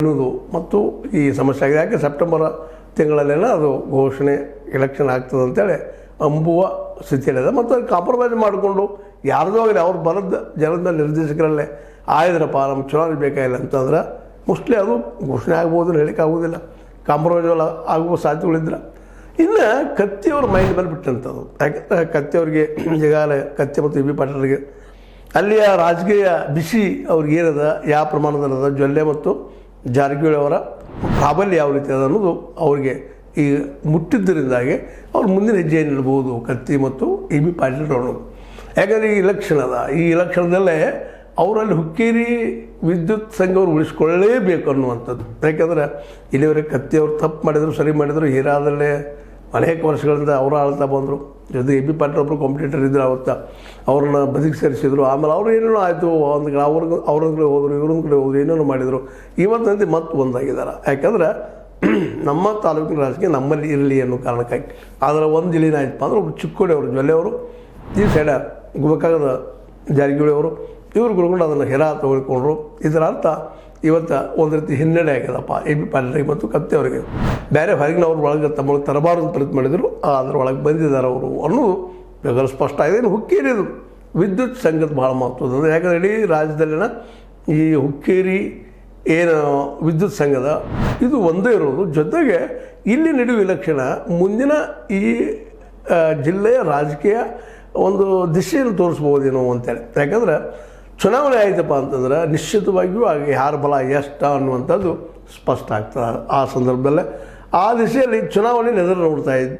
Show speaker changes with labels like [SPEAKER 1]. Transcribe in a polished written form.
[SPEAKER 1] ಅನ್ನೋದು ಮತ್ತು ಈ ಸಮಸ್ಯೆ ಆಗಿದೆ. ಯಾಕೆ ಸೆಪ್ಟೆಂಬರ್ ತಿಂಗಳಲ್ಲೆಲ್ಲ ಅದು ಘೋಷಣೆ ಎಲೆಕ್ಷನ್ ಆಗ್ತದೆ ಅಂತೇಳಿ ಅಂಬುವ ಸ್ಥಿತಿಯಲ್ಲಿದೆ. ಮತ್ತು ಅದು ಕಾಂಪ್ರಮೈಸ್ ಮಾಡಿಕೊಂಡು ಯಾರ್ದೋ ಆಗಲಿ ಅವ್ರು ಬರದ ಜನದ ನಿರ್ದೇಶಕರಲ್ಲೇ ಆಯ್ದ್ರಪ್ಪ ನಮ್ಮ ಚುನಾವಣೆ ಬೇಕಾಗಿಲ್ಲ ಅಂತಂದ್ರೆ ಮೋಸ್ಟ್ಲಿ ಅದು ಘೋಷಣೆ ಆಗ್ಬೋದು, ಹೇಳಿಕೆ ಆಗೋದಿಲ್ಲ, ಕಾಂಪ್ರಮೈಸ್ ಆಗುವ ಸಾಧ್ಯತೆಗಳಿದ್ರೆ. ಇನ್ನು ಕತ್ತಿಯವ್ರ ಮೈಂಡ್ ಮೇಲೆ ಬಿಟ್ಟಂಥದ್ದು. ಯಾಕಂದರೆ ಕತ್ತಿಯವ್ರಿಗೆ ಈಗಾಗಲೇ ಕತ್ತಿ ಮತ್ತು ಬಿ ಪಾಟೀಲ್ರಿಗೆ ಅಲ್ಲಿಯ ರಾಜಕೀಯ ಬಿಸಿ ಅವ್ರಿಗೆ ಏನದ, ಯಾವ ಪ್ರಮಾಣದಲ್ಲದ, ಜೊಲ್ಲೆ ಮತ್ತು ಜಾರಕಿಹೊಳಿ ಅವರ ಪ್ರಾಬಲ್ಯ ಯಾವ ರೀತಿ ಅದ ಅನ್ನೋದು ಅವ್ರಿಗೆ ಈ ಮುಟ್ಟಿದ್ದರಿಂದಾಗಿ ಅವ್ರು ಮುಂದಿನ ಹೆಜ್ಜೆ ನಿಲ್ಬೋದು ಕತ್ತಿ ಮತ್ತು ಬಿ ಪಾಟೀಲ್ ಅನ್ನೋದು. ಯಾಕಂದರೆ ಈ ಇಲೆಕ್ಷನ್ ಅದ, ಈ ಇಲೆಕ್ಷನ್ದಲ್ಲೇ ಅವರಲ್ಲಿ ಹುಕ್ಕೇರಿ ವಿದ್ಯುತ್ ಸಂಘವ್ರು ಉಳಿಸ್ಕೊಳ್ಳೇಬೇಕು ಅನ್ನುವಂಥದ್ದು. ಯಾಕೆಂದರೆ ಇಲ್ಲಿವರೆಗೆ ಕತ್ತಿಯವ್ರು ತಪ್ಪು ಮಾಡಿದರು, ಸರಿ ಮಾಡಿದರು, ಹೀರಾದಲ್ಲೇ ಅನೇಕ ವರ್ಷಗಳಿಂದ ಅವರು ಆಳ್ತಾ ಬಂದರು. ಜೊತೆ ಬಿ ಪಾಟೀಲ್ ಒಬ್ಬರು ಕಾಂಪಿಟೇಟರ್ ಇದ್ದರು, ಅವತ್ತು ಅವ್ರನ್ನ ಬದಿಗೆ ಸೇರಿಸಿದ್ರು. ಆಮೇಲೆ ಅವ್ರು ಏನೇನೋ ಆಯಿತು, ಒಂದು ಅವ್ರೊಂದು ಕಡೆ ಹೋದರು, ಇವ್ರೊಂದು ಕಡೆ ಹೋದರು, ಏನೇನೋ ಮಾಡಿದರು. ಇವತ್ತಂತೆ ಮತ್ತೆ ಒಂದಾಗಿದ್ದಾರೆ. ಯಾಕಂದ್ರೆ ನಮ್ಮ ತಾಲೂಕಿನ ರಾಜಕೀಯ ನಮ್ಮಲ್ಲಿ ಇರಲಿ ಅನ್ನೋ ಕಾರಣಕ್ಕಾಗಿ. ಆದರೆ ಒಂದು ಜಿಲ್ಲೆನ ಆಯ್ತಪ್ಪ ಅಂದ್ರೆ ಒಬ್ಬರು ಚಿಕ್ಕೋಡಿ ಅವರು, ಜೊಲ್ಲೆ ಅವರು, ಈ ಸೈಡ ಗೋಕಾಕದ ಜಾರಕಿಹೊಳಿ ಅವರು, ಇವರು ಗುರುಕೊಂಡು ಅದನ್ನು ಹೆರ ತೊಗೊಳ್ಕೊಂಡ್ರು. ಇದರ ಅರ್ಥ ಇವತ್ತು ಒಂದು ರೀತಿ ಹಿನ್ನಡೆ ಆಗ್ಯದಪ್ಪ ಬಿ ಪಾಟೀಲ್ರಿಗೆ ಮತ್ತು ಕತ್ತಿಯವರಿಗೆ. ಬೇರೆ ಹೊರಗಿನವ್ರ ಒಳಗೆ ತಮ್ಮೊಳಗೆ ತರಬಾರದು ಪ್ರಯತ್ನ ಮಾಡಿದರು, ಅದರೊಳಗೆ ಬಂದಿದ್ದಾರೆ ಅವರು ಅನ್ನೋದು ಬೇಕಾದ್ರೆ ಸ್ಪಷ್ಟ ಆಗಿದೆ. ಇನ್ನು ಹುಕ್ಕೇರಿದು ವಿದ್ಯುತ್ ಸಂಘದ ಭಾಳ ಮಹತ್ವದ. ಯಾಕಂದರೆ ಇಡೀ ರಾಜ್ಯದಲ್ಲಿನ ಈ ಹುಕ್ಕೇರಿ ಏನು ವಿದ್ಯುತ್ ಸಂಘದ ಇದು ಒಂದೇ ಇರೋದು. ಜೊತೆಗೆ ಇಲ್ಲಿ ನಡೆಯುವ ಇಲೆಕ್ಷನ್ ಮುಂದಿನ ಈ ಜಿಲ್ಲೆಯ ರಾಜಕೀಯ ಒಂದು ದಿಶೆಯನ್ನು ತೋರಿಸ್ಬೋದೇನೋ ಅಂತೇಳಿ. ಯಾಕಂದರೆ ಚುನಾವಣೆ ಆಯ್ತಪ್ಪ ಅಂತಂದ್ರೆ ನಿಶ್ಚಿತವಾಗಿಯೂ ಆಗಿ ಯಾರ ಬಲ ಎಷ್ಟು ಅನ್ನುವಂಥದ್ದು ಸ್ಪಷ್ಟ ಆಗ್ತದೆ. ಆ ಸಂದರ್ಭದಲ್ಲೇ ಆ ದಿಶೆಯಲ್ಲಿ ಚುನಾವಣೆ ಎದುರು ನೋಡ್ತಾ ಇದ್ದು